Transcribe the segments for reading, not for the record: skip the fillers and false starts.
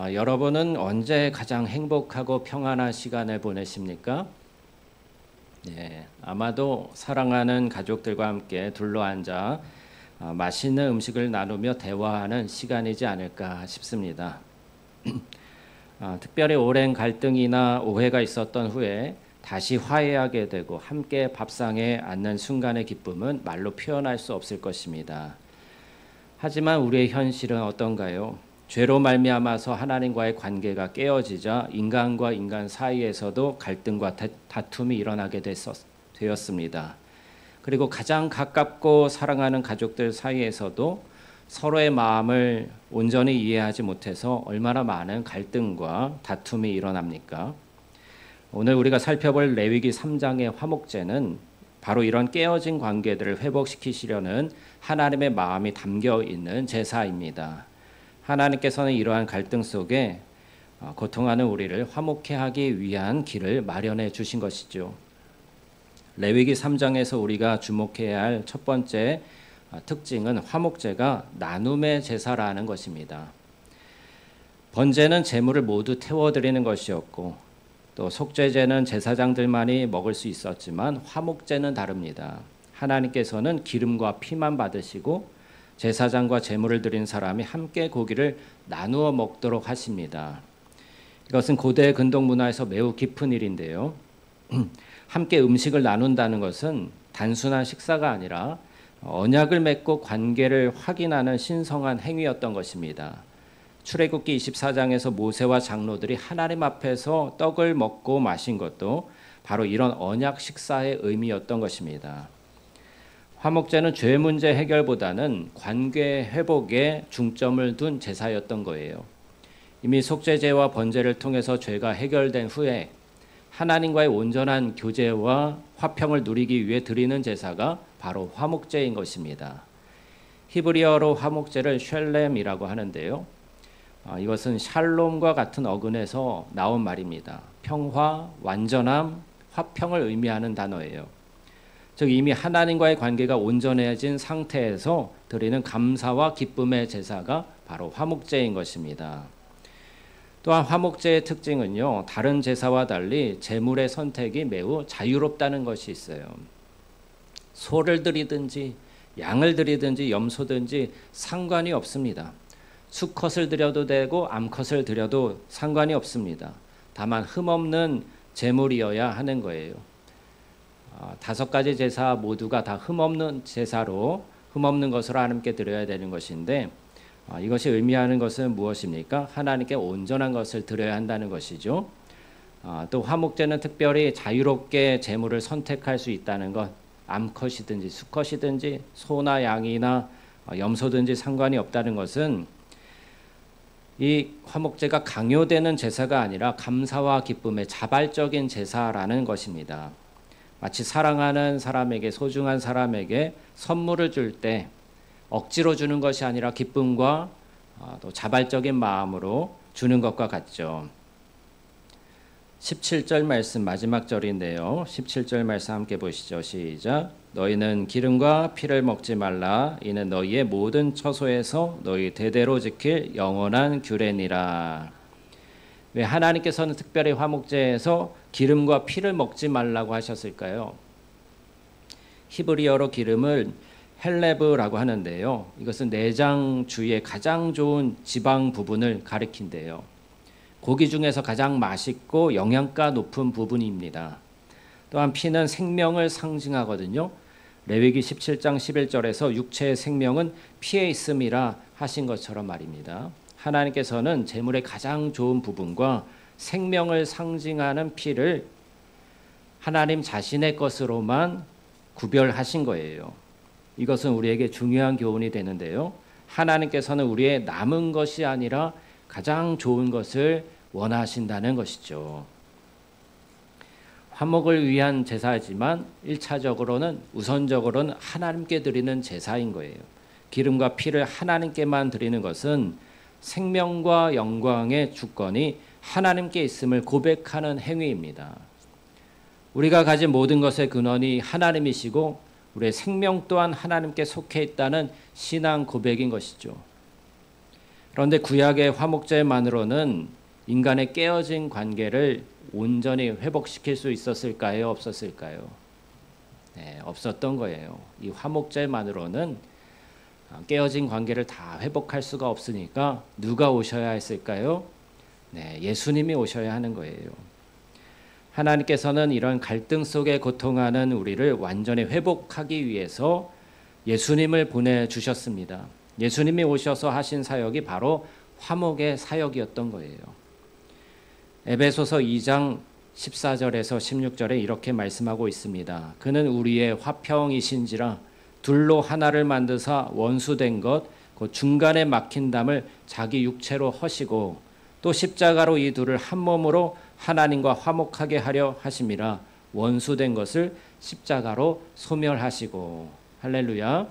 여러분은 언제 가장 행복하고 평안한 시간을 보내십니까? 네, 아마도 사랑하는 가족들과 함께 둘러앉아 맛있는 음식을 나누며 대화하는 시간이지 않을까 싶습니다. 특별히 오랜 갈등이나 오해가 있었던 후에 다시 화해하게 되고 함께 밥상에 앉는 순간의 기쁨은 말로 표현할 수 없을 것입니다. 하지만 우리의 현실은 어떤가요? 죄로 말미암아서 하나님과의 관계가 깨어지자 인간과 인간 사이에서도 갈등과 다툼이 일어나게 되었습니다. 그리고 가장 가깝고 사랑하는 가족들 사이에서도 서로의 마음을 온전히 이해하지 못해서 얼마나 많은 갈등과 다툼이 일어납니까? 오늘 우리가 살펴볼 레위기 3장의 화목제는 바로 이런 깨어진 관계들을 회복시키시려는 하나님의 마음이 담겨 있는 제사입니다. 하나님께서는 이러한 갈등 속에 고통하는 우리를 화목케 하기 위한 길을 마련해 주신 것이죠. 레위기 3장에서 우리가 주목해야 할 첫 번째 특징은 화목제가 나눔의 제사라는 것입니다. 번제는 제물을 모두 태워드리는 것이었고 또 속죄제는 제사장들만이 먹을 수 있었지만 화목제는 다릅니다. 하나님께서는 기름과 피만 받으시고 제사장과 제물을 드린 사람이 함께 고기를 나누어 먹도록 하십니다. 이것은 고대 근동 문화에서 매우 깊은 일인데요. 함께 음식을 나눈다는 것은 단순한 식사가 아니라 언약을 맺고 관계를 확인하는 신성한 행위였던 것입니다. 출애굽기 24장에서 모세와 장로들이 하나님 앞에서 떡을 먹고 마신 것도 바로 이런 언약 식사의 의미였던 것입니다. 화목제는 죄 문제 해결보다는 관계 회복에 중점을 둔 제사였던 거예요. 이미 속죄제와 번제를 통해서 죄가 해결된 후에 하나님과의 온전한 교제와 화평을 누리기 위해 드리는 제사가 바로 화목제인 것입니다. 히브리어로 화목제를 쉘렘이라고 하는데요. 이것은 샬롬과 같은 어근에서 나온 말입니다. 평화, 완전함, 화평을 의미하는 단어예요. 즉 이미 하나님과의 관계가 온전해진 상태에서 드리는 감사와 기쁨의 제사가 바로 화목제인 것입니다. 또한 화목제의 특징은요, 다른 제사와 달리 제물의 선택이 매우 자유롭다는 것이 있어요. 소를 드리든지 양을 드리든지 염소든지 상관이 없습니다. 수컷을 드려도 되고 암컷을 드려도 상관이 없습니다. 다만 흠없는 제물이어야 하는 거예요. 5가지 제사 모두가 다 흠없는 제사로 흠없는 것으로 하나님께 드려야 되는 것인데 이것이 의미하는 것은 무엇입니까? 하나님께 온전한 것을 드려야 한다는 것이죠. 또 화목제는 특별히 자유롭게 제물을 선택할 수 있다는 것, 암컷이든지 수컷이든지 소나 양이나 염소든지 상관이 없다는 것은 이 화목제가 강요되는 제사가 아니라 감사와 기쁨의 자발적인 제사라는 것입니다. 마치 사랑하는 사람에게, 소중한 사람에게 선물을 줄 때 억지로 주는 것이 아니라 기쁨과 또 자발적인 마음으로 주는 것과 같죠. 17절 말씀 마지막 절인데요. 17절 말씀 함께 보시죠. 시작. 너희는 기름과 피를 먹지 말라. 이는 너희의 모든 처소에서 너희 대대로 지킬 영원한 규례니라. 왜 하나님께서는 특별히 화목제에서 기름과 피를 먹지 말라고 하셨을까요? 히브리어로 기름을 헬레브라고 하는데요. 이것은 내장 주위의 가장 좋은 지방 부분을 가리킨대요. 고기 중에서 가장 맛있고 영양가 높은 부분입니다. 또한 피는 생명을 상징하거든요. 레위기 17장 11절에서 육체의 생명은 피에 있음이라 하신 것처럼 말입니다. 하나님께서는 제물의 가장 좋은 부분과 생명을 상징하는 피를 하나님 자신의 것으로만 구별하신 거예요. 이것은 우리에게 중요한 교훈이 되는데요. 하나님께서는 우리의 남은 것이 아니라 가장 좋은 것을 원하신다는 것이죠. 화목을 위한 제사이지만 1차적으로는 우선적으로는 하나님께 드리는 제사인 거예요. 기름과 피를 하나님께만 드리는 것은 생명과 영광의 주권이 하나님께 있음을 고백하는 행위입니다. 우리가 가진 모든 것의 근원이 하나님이시고 우리의 생명 또한 하나님께 속해 있다는 신앙 고백인 것이죠. 그런데 구약의 화목제만으로는 인간의 깨어진 관계를 온전히 회복시킬 수 있었을까요? 없었을까요? 네, 없었던 거예요. 이 화목제만으로는 깨어진 관계를 다 회복할 수가 없으니까 누가 오셔야 했을까요? 네, 예수님이 오셔야 하는 거예요. 하나님께서는 이런 갈등 속에 고통하는 우리를 완전히 회복하기 위해서 예수님을 보내주셨습니다. 예수님이 오셔서 하신 사역이 바로 화목의 사역이었던 거예요. 에베소서 2장 14절에서 16절에 이렇게 말씀하고 있습니다. 그는 우리의 화평이신지라 둘로 하나를 만드사 원수된 것 곧 중간에 막힌 담을 자기 육체로 허시고 또 십자가로 이 둘을 한 몸으로 하나님과 화목하게 하려 하심이라 원수된 것을 십자가로 소멸하시고. 할렐루야.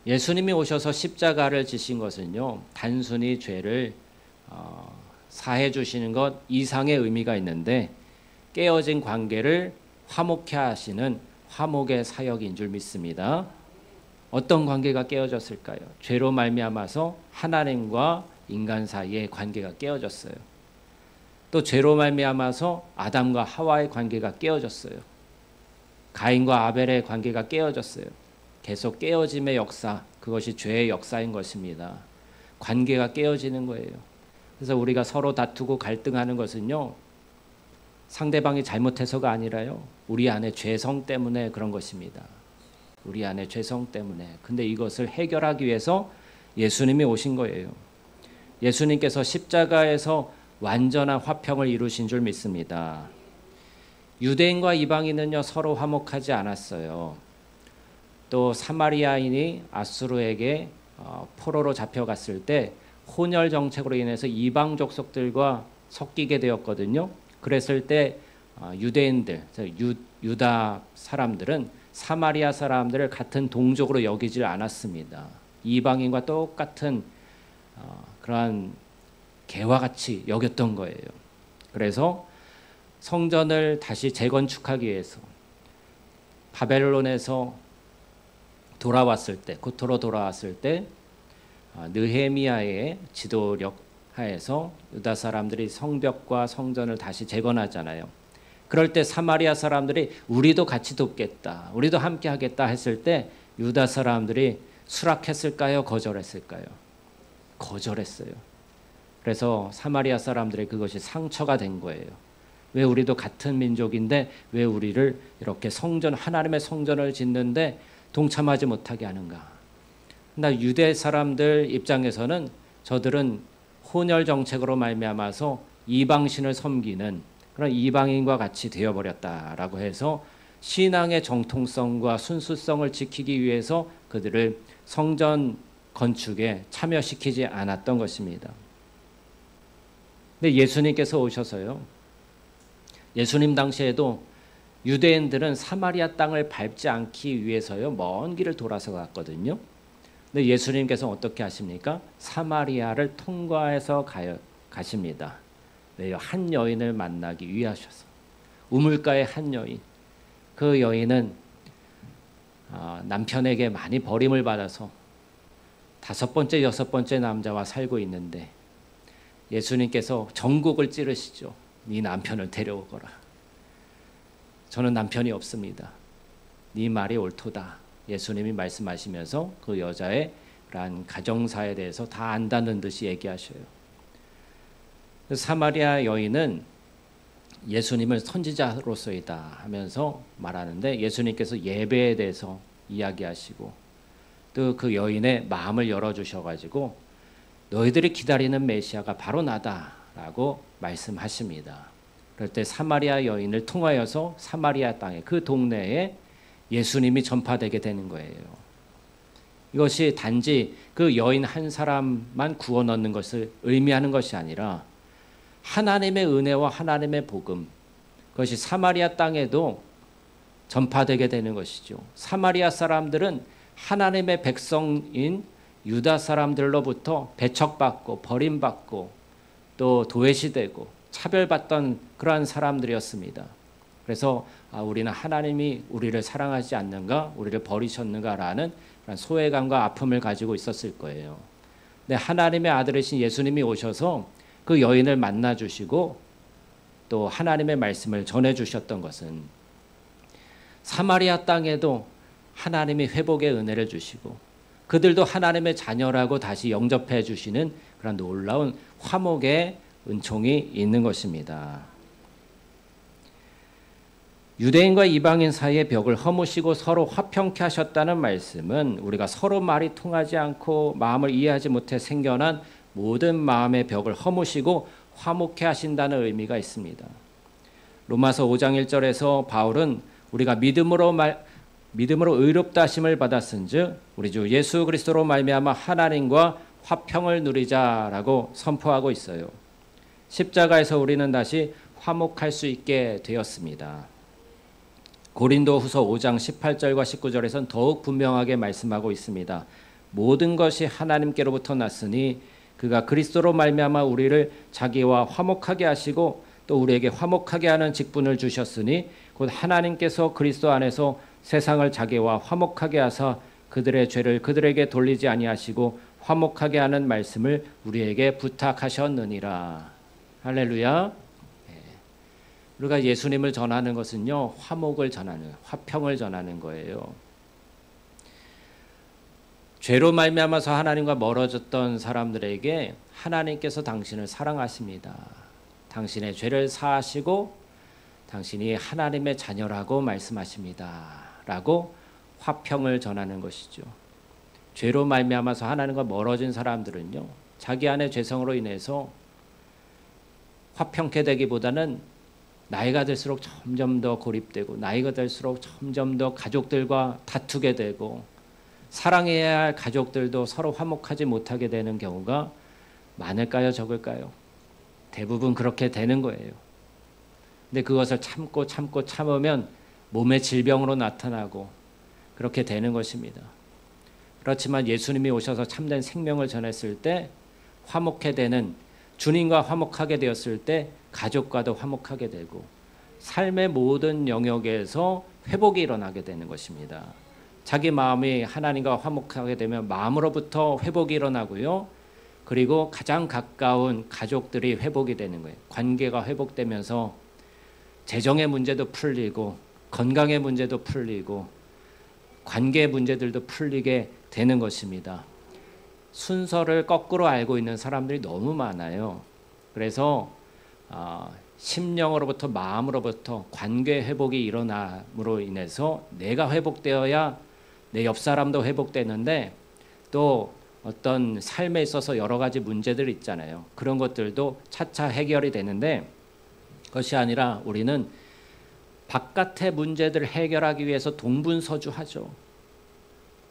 예수님이 오셔서 십자가를 지신 것은요, 단순히 죄를 사해 주시는 것 이상의 의미가 있는데 깨어진 관계를 화목케 하시는 화목의 사역인 줄 믿습니다. 어떤 관계가 깨어졌을까요? 죄로 말미암아서 하나님과 인간 사이의 관계가 깨어졌어요. 또 죄로 말미암아서 아담과 하와의 관계가 깨어졌어요. 가인과 아벨의 관계가 깨어졌어요. 계속 깨어짐의 역사, 그것이 죄의 역사인 것입니다. 관계가 깨어지는 거예요. 그래서 우리가 서로 다투고 갈등하는 것은요, 상대방이 잘못해서가 아니라요, 우리 안에 죄성 때문에 그런 것입니다. 우리 안에 죄성 때문에. 근데 이것을 해결하기 위해서 예수님이 오신 거예요. 예수님께서 십자가에서 완전한 화평을 이루신 줄 믿습니다. 유대인과 이방인은요, 서로 화목하지 않았어요. 또 사마리아인이 아수르에게 포로로 잡혀갔을 때 혼혈 정책으로 인해서 이방 족속들과 섞이게 되었거든요. 그랬을 때 유대인들, 유다 사람들은 사마리아 사람들을 같은 동족으로 여기질 않았습니다. 이방인과 똑같은 그러한 개와 같이 여겼던 거예요. 그래서 성전을 다시 재건축하기 위해서 바벨론에서 돌아왔을 때, 고토로 돌아왔을 때 느헤미야의 지도력 하에서 유다 사람들이 성벽과 성전을 다시 재건하잖아요. 그럴 때 사마리아 사람들이 우리도 같이 돕겠다, 우리도 함께 하겠다 했을 때 유다 사람들이 수락했을까요? 거절했을까요? 거절했어요. 그래서 사마리아 사람들의 그것이 상처가 된 거예요. 왜 우리도 같은 민족인데 왜 우리를 이렇게 성전, 하나님의 성전을 짓는데 동참하지 못하게 하는가? 나 유대 사람들 입장에서는 저들은 혼혈 정책으로 말미암아서 이방신을 섬기는 그런 이방인과 같이 되어버렸다라고 해서 신앙의 정통성과 순수성을 지키기 위해서 그들을 성전 건축에 참여시키지 않았던 것입니다. 근데 예수님께서 오셔서요, 예수님 당시에도 유대인들은 사마리아 땅을 밟지 않기 위해서요, 먼 길을 돌아서 갔거든요. 근데 예수님께서 어떻게 하십니까? 사마리아를 통과해서 가십니다. 왜요? 한 여인을 만나기 위하셔서. 우물가의 한 여인. 그 여인은 남편에게 많이 버림을 받아서 5번째, 6번째 남자와 살고 있는데 예수님께서 전곡을 찌르시죠. 네 남편을 데려오거라. 저는 남편이 없습니다. 네 말이 옳도다. 예수님이 말씀하시면서 그 여자의 그러한 가정사에 대해서 다 안다는 듯이 얘기하셔요. 사마리아 여인은 예수님을 선지자로서이다 하면서 말하는데 예수님께서 예배에 대해서 이야기하시고 또 그 여인의 마음을 열어주셔가지고 너희들이 기다리는 메시아가 바로 나다라고 말씀하십니다. 그럴 때 사마리아 여인을 통하여서 사마리아 땅에 그 동네에 예수님이 전파되게 되는 거예요. 이것이 단지 그 여인 한 사람만 구원 얻는 것을 의미하는 것이 아니라 하나님의 은혜와 하나님의 복음, 그것이 사마리아 땅에도 전파되게 되는 것이죠. 사마리아 사람들은 하나님의 백성인 유다 사람들로부터 배척받고 버림받고 또 도외시되고 차별받던 그러한 사람들이었습니다. 그래서 우리는 하나님이 우리를 사랑하지 않는가, 우리를 버리셨는가라는 소외감과 아픔을 가지고 있었을 거예요. 네, 하나님의 아들이신 예수님이 오셔서 그 여인을 만나 주시고 또 하나님의 말씀을 전해 주셨던 것은 사마리아 땅에도 하나님이 회복의 은혜를 주시고 그들도 하나님의 자녀라고 다시 영접해 주시는 그런 놀라운 화목의 은총이 있는 것입니다. 유대인과 이방인 사이의 벽을 허무시고 서로 화평케 하셨다는 말씀은 우리가 서로 말이 통하지 않고 마음을 이해하지 못해 생겨난 모든 마음의 벽을 허무시고 화목케 하신다는 의미가 있습니다. 로마서 5장 1절에서 바울은 우리가 믿음으로 의롭다 하심을 받았은즉 우리 주 예수 그리스도로 말미암아 하나님과 화평을 누리자라고 선포하고 있어요. 십자가에서 우리는 다시 화목할 수 있게 되었습니다. 고린도후서 5장 18절과 19절에서는 더욱 분명하게 말씀하고 있습니다. 모든 것이 하나님께로부터 났으니 그가 그리스도로 말미암아 우리를 자기와 화목하게 하시고 또 우리에게 화목하게 하는 직분을 주셨으니 곧 하나님께서 그리스도 안에서 세상을 자기와 화목하게 하사 그들의 죄를 그들에게 돌리지 아니하시고 화목하게 하는 말씀을 우리에게 부탁하셨느니라. 할렐루야. 우리가 예수님을 전하는 것은요, 화목을 전하는, 화평을 전하는 거예요. 죄로 말미암아서 하나님과 멀어졌던 사람들에게 하나님께서 당신을 사랑하십니다. 당신의 죄를 사하시고 당신이 하나님의 자녀라고 말씀하십니다. 라고 화평을 전하는 것이죠. 죄로 말미암아서 하나님과 멀어진 사람들은요, 자기 안의 죄성으로 인해서 화평케 되기보다는 나이가 들수록 점점 더 고립되고 나이가 들수록 점점 더 가족들과 다투게 되고 사랑해야 할 가족들도 서로 화목하지 못하게 되는 경우가 많을까요? 적을까요? 대부분 그렇게 되는 거예요. 근데 그것을 참으면 몸의 질병으로 나타나고 그렇게 되는 것입니다. 그렇지만 예수님이 오셔서 참된 생명을 전했을 때 화목해 되는, 주님과 화목하게 되었을 때 가족과도 화목하게 되고 삶의 모든 영역에서 회복이 일어나게 되는 것입니다. 자기 마음이 하나님과 화목하게 되면 마음으로부터 회복이 일어나고요. 그리고 가장 가까운 가족들이 회복이 되는 거예요. 관계가 회복되면서 재정의 문제도 풀리고 건강의 문제도 풀리고 관계 문제들도 풀리게 되는 것입니다. 순서를 거꾸로 알고 있는 사람들이 너무 많아요. 그래서 심령으로부터 마음으로부터 관계 회복이 일어남으로 인해서 내가 회복되어야 내 옆 사람도 회복되는데 또 어떤 삶에 있어서 여러 가지 문제들이 있잖아요. 그런 것들도 차차 해결이 되는데 그것이 아니라 우리는 바깥의 문제들을 해결하기 위해서 동분서주하죠.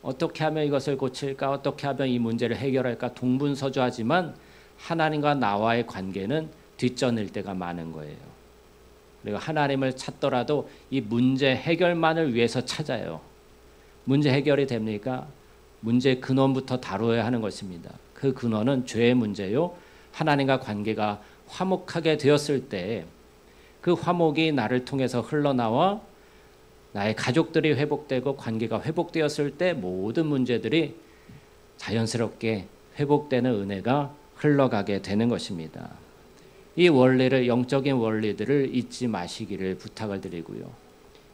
어떻게 하면 이것을 고칠까? 어떻게 하면 이 문제를 해결할까? 동분서주하지만 하나님과 나와의 관계는 뒷전일 때가 많은 거예요. 그리고 하나님을 찾더라도 이 문제 해결만을 위해서 찾아요. 문제 해결이 됩니까? 문제 근원부터 다루어야 하는 것입니다. 그 근원은 죄의 문제요. 하나님과 관계가 화목하게 되었을 때 그 화목이 나를 통해서 흘러나와 나의 가족들이 회복되고 관계가 회복되었을 때 모든 문제들이 자연스럽게 회복되는 은혜가 흘러가게 되는 것입니다. 이 원리를, 영적인 원리들을 잊지 마시기를 부탁을 드리고요.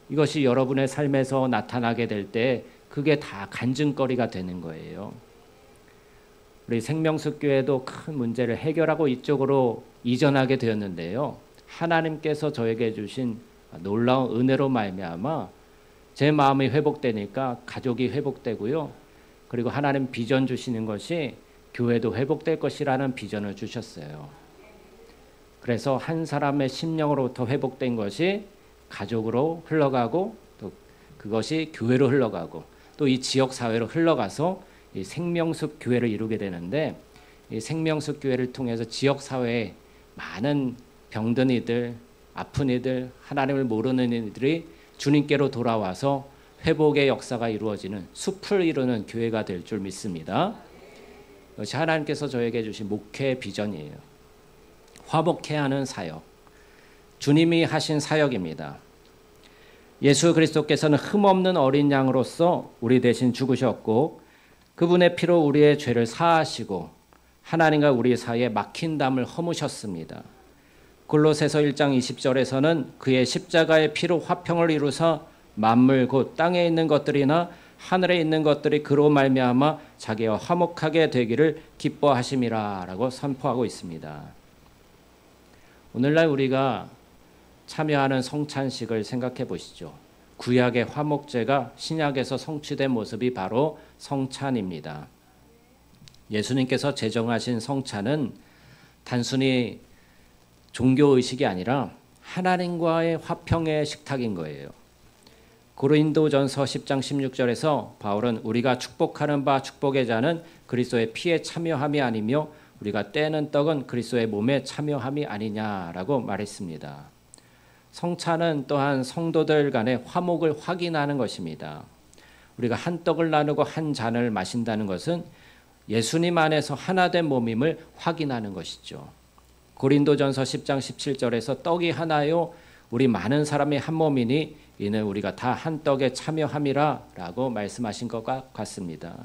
이것이 여러분의 삶에서 나타나게 될 때 그게 다 간증거리가 되는 거예요. 우리 생명숲교회도 큰 문제를 해결하고 이쪽으로 이전하게 되었는데요. 하나님께서 저에게 주신 놀라운 은혜로 말미암아 제 마음이 회복되니까 가족이 회복되고요. 그리고 하나님 비전 주시는 것이 교회도 회복될 것이라는 비전을 주셨어요. 그래서 한 사람의 심령으로부터 회복된 것이 가족으로 흘러가고 또 그것이 교회로 흘러가고 또 이 지역 사회로 흘러가서 이 생명숲 교회를 이루게 되는데 이 생명숲 교회를 통해서 지역 사회에 많은 병든 이들, 아픈 이들, 하나님을 모르는 이들이 주님께로 돌아와서 회복의 역사가 이루어지는 숲을 이루는 교회가 될 줄 믿습니다. 이것이 하나님께서 저에게 주신 목회 비전이에요. 화목케 하는 사역, 주님이 하신 사역입니다. 예수 그리스도께서는 흠없는 어린 양으로서 우리 대신 죽으셨고 그분의 피로 우리의 죄를 사하시고 하나님과 우리 사이에 막힌 담을 허무셨습니다. 골로새서 1장 20절에서는 그의 십자가의 피로 화평을 이루사 만물 곧 땅에 있는 것들이나 하늘에 있는 것들이 그로 말미암아 자기와 화목하게 되기를 기뻐하심이라라고 선포하고 있습니다. 오늘날 우리가 참여하는 성찬식을 생각해 보시죠. 구약의 화목제가 신약에서 성취된 모습이 바로 성찬입니다. 예수님께서 제정하신 성찬은 단순히 종교의식이 아니라 하나님과의 화평의 식탁인 거예요. 고린도전서 10장 16절에서 바울은 우리가 축복하는 바 축복의 자는 그리스도의 피에 참여함이 아니며 우리가 떼는 떡은 그리스도의 몸에 참여함이 아니냐라고 말했습니다. 성찬은 또한 성도들 간의 화목을 확인하는 것입니다. 우리가 한 떡을 나누고 한 잔을 마신다는 것은 예수님 안에서 하나된 몸임을 확인하는 것이죠. 고린도전서 10장 17절에서 떡이 하나요 우리 많은 사람이 한 몸이니 이는 우리가 다 한 떡에 참여함이라 라고 말씀하신 것과 같습니다.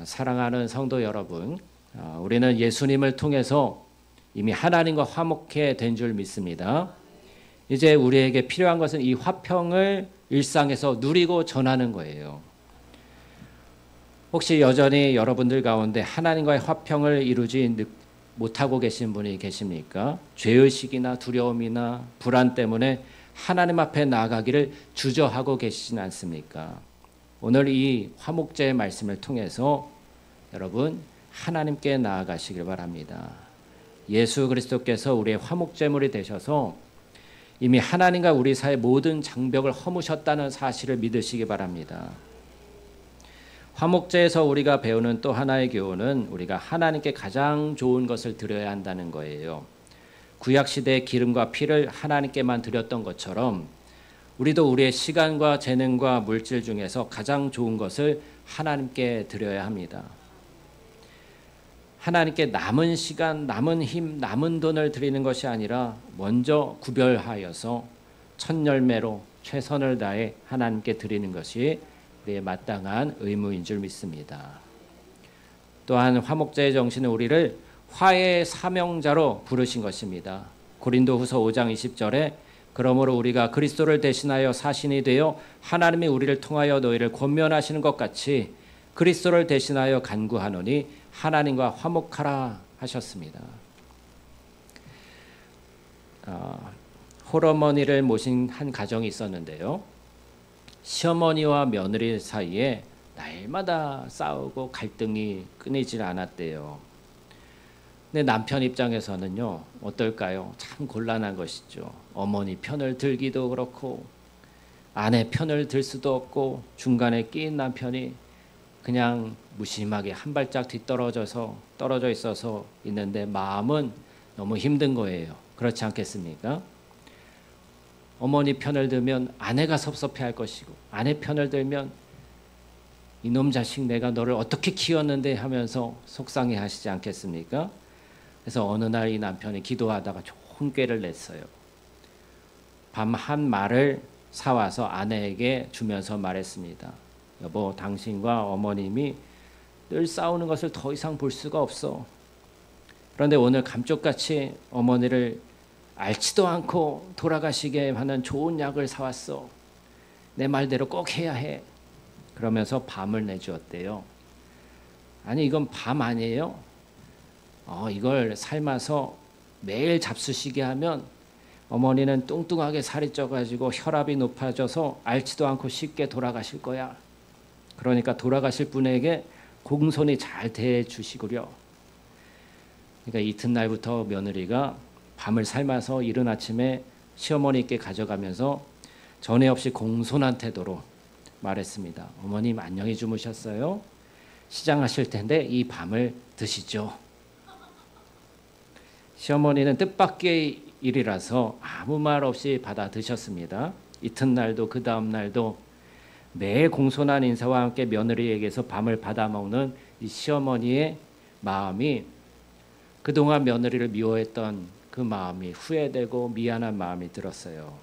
사랑하는 성도 여러분, 우리는 예수님을 통해서 이미 하나님과 화목해 된 줄 믿습니다. 이제 우리에게 필요한 것은 이 화평을 일상에서 누리고 전하는 거예요. 혹시 여전히 여러분들 가운데 하나님과의 화평을 이루지 못하고 계신 분이 계십니까? 죄의식이나 두려움이나 불안 때문에 하나님 앞에 나아가기를 주저하고 계시진 않습니까? 오늘 이 화목제의 말씀을 통해서 여러분 하나님께 나아가시길 바랍니다. 예수 그리스도께서 우리의 화목제물이 되셔서 이미 하나님과 우리 사이의 모든 장벽을 허무셨다는 사실을 믿으시기 바랍니다. 화목제에서 우리가 배우는 또 하나의 교훈은 우리가 하나님께 가장 좋은 것을 드려야 한다는 거예요. 구약시대의 기름과 피를 하나님께만 드렸던 것처럼 우리도 우리의 시간과 재능과 물질 중에서 가장 좋은 것을 하나님께 드려야 합니다. 하나님께 남은 시간, 남은 힘, 남은 돈을 드리는 것이 아니라 먼저 구별하여서 첫 열매로 최선을 다해 하나님께 드리는 것이 우리의 마땅한 의무인 줄 믿습니다. 또한 화목제의 정신은 우리를 화해의 사명자로 부르신 것입니다. 고린도후서 5장 20절에 그러므로 우리가 그리스도를 대신하여 사신이 되어 하나님이 우리를 통하여 너희를 권면하시는 것 같이 그리스도를 대신하여 간구하노니 하나님과 화목하라 하셨습니다. 홀어머니를 모신 한 가정이 있었는데요. 시어머니와 며느리 사이에 날마다 싸우고 갈등이 끊이질 않았대요. 근데 남편 입장에서는요, 어떨까요? 참 곤란한 것이죠. 어머니 편을 들기도 그렇고 아내 편을 들 수도 없고 중간에 끼인 남편이 그냥 무심하게 한 발짝 떨어져 있어서 있는데 마음은 너무 힘든 거예요. 그렇지 않겠습니까? 어머니 편을 들면 아내가 섭섭해할 것이고 아내 편을 들면 이놈 자식 내가 너를 어떻게 키웠는데 하면서 속상해하시지 않겠습니까? 그래서 어느 날 이 남편이 기도하다가 좋은 꾀를 냈어요. 밤 한 말을 사와서 아내에게 주면서 말했습니다. 여보, 당신과 어머님이 늘 싸우는 것을 더 이상 볼 수가 없어. 그런데 오늘 감쪽같이 어머니를 알지도 않고 돌아가시게 하는 좋은 약을 사왔어. 내 말대로 꼭 해야 해. 그러면서 밤을 내주었대요. 아니 이건 밤 아니에요? 이걸 삶아서 매일 잡수시게 하면 어머니는 뚱뚱하게 살이 쪄가지고 혈압이 높아져서 알지도 않고 쉽게 돌아가실 거야. 그러니까 돌아가실 분에게 공손히 잘 대해주시구려. 그러니까 이튿날부터 며느리가 밤을 삶아서 이른 아침에 시어머니께 가져가면서 전에 없이 공손한 태도로 말했습니다. 어머님 안녕히 주무셨어요? 시장하실 텐데 이 밤을 드시죠. 시어머니는 뜻밖의 일이라서 아무 말 없이 받아 드셨습니다. 이튿날도 그 다음 날도 매일 공손한 인사와 함께 며느리에게서 밤을 받아먹는 이 시어머니의 마음이 그동안 며느리를 미워했던 그 마음이 후회되고 미안한 마음이 들었어요.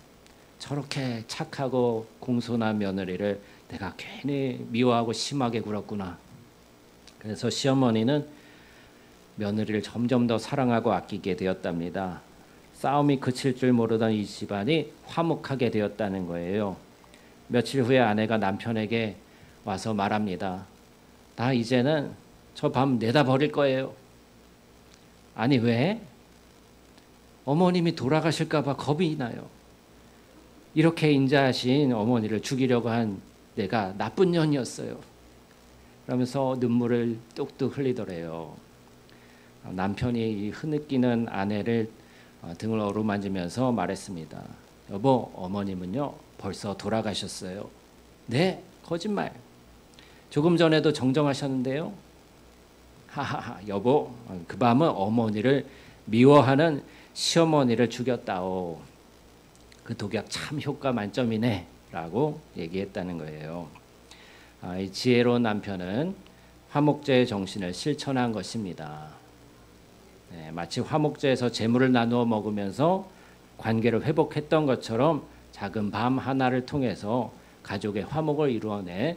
저렇게 착하고 공손한 며느리를 내가 괜히 미워하고 심하게 굴었구나. 그래서 시어머니는 며느리를 점점 더 사랑하고 아끼게 되었답니다. 싸움이 그칠 줄 모르던 이 집안이 화목하게 되었다는 거예요. 며칠 후에 아내가 남편에게 와서 말합니다. 나 이제는 저 밤 내다 버릴 거예요. 아니 왜? 어머님이 돌아가실까 봐 겁이 나요. 이렇게 인자하신 어머니를 죽이려고 한 내가 나쁜 년이었어요. 그러면서 눈물을 뚝뚝 흘리더래요. 남편이 이 흐느끼는 아내를 등을 어루만지면서 말했습니다. 여보, 어머님은요 벌써 돌아가셨어요. 네, 거짓말. 조금 전에도 정정하셨는데요. 하하하, 여보, 그 밤은 어머니를 미워하는 시어머니를 죽였다오. 그 독약 참 효과 만점이네 라고 얘기했다는 거예요. 이 지혜로운 남편은 화목제의 정신을 실천한 것입니다. 네, 마치 화목제에서 재물을 나누어 먹으면서 관계를 회복했던 것처럼 작은 밤 하나를 통해서 가족의 화목을 이루어내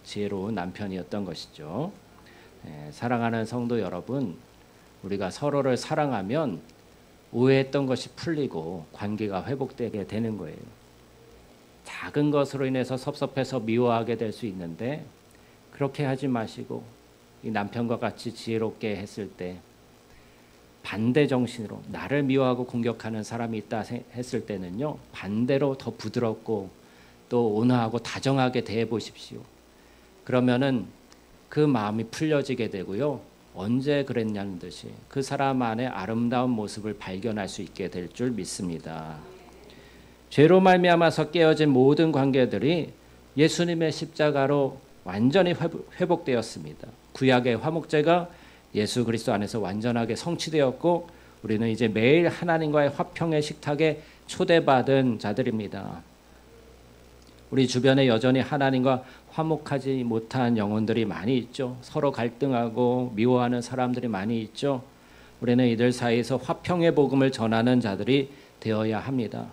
지혜로운 남편이었던 것이죠. 네, 사랑하는 성도 여러분, 우리가 서로를 사랑하면 오해했던 것이 풀리고 관계가 회복되게 되는 거예요. 작은 것으로 인해서 섭섭해서 미워하게 될 수 있는데 그렇게 하지 마시고 이 남편과 같이 지혜롭게 했을 때 반대 정신으로 나를 미워하고 공격하는 사람이 있다 했을 때는요, 반대로 더 부드럽고 또 온화하고 다정하게 대해 보십시오. 그러면은 그 마음이 풀려지게 되고요, 언제 그랬냐는 듯이 그 사람 안에 아름다운 모습을 발견할 수 있게 될 줄 믿습니다. 죄로 말미암아서 깨어진 모든 관계들이 예수님의 십자가로 완전히 회복되었습니다. 구약의 화목제가 예수 그리스도 안에서 완전하게 성취되었고 우리는 이제 매일 하나님과의 화평의 식탁에 초대받은 자들입니다. 우리 주변에 여전히 하나님과 화목하지 못한 영혼들이 많이 있죠. 서로 갈등하고 미워하는 사람들이 많이 있죠. 우리는 이들 사이에서 화평의 복음을 전하는 자들이 되어야 합니다.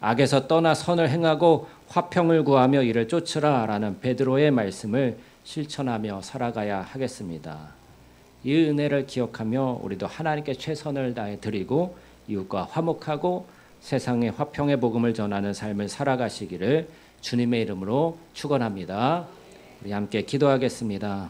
악에서 떠나 선을 행하고 화평을 구하며 이를 쫓으라 라는 베드로의 말씀을 실천하며 살아가야 하겠습니다. 이 은혜를 기억하며 우리도 하나님께 최선을 다해 드리고 이웃과 화목하고 세상에 화평의 복음을 전하는 삶을 살아가시기를 주님의 이름으로 축원합니다. 우리 함께 기도하겠습니다.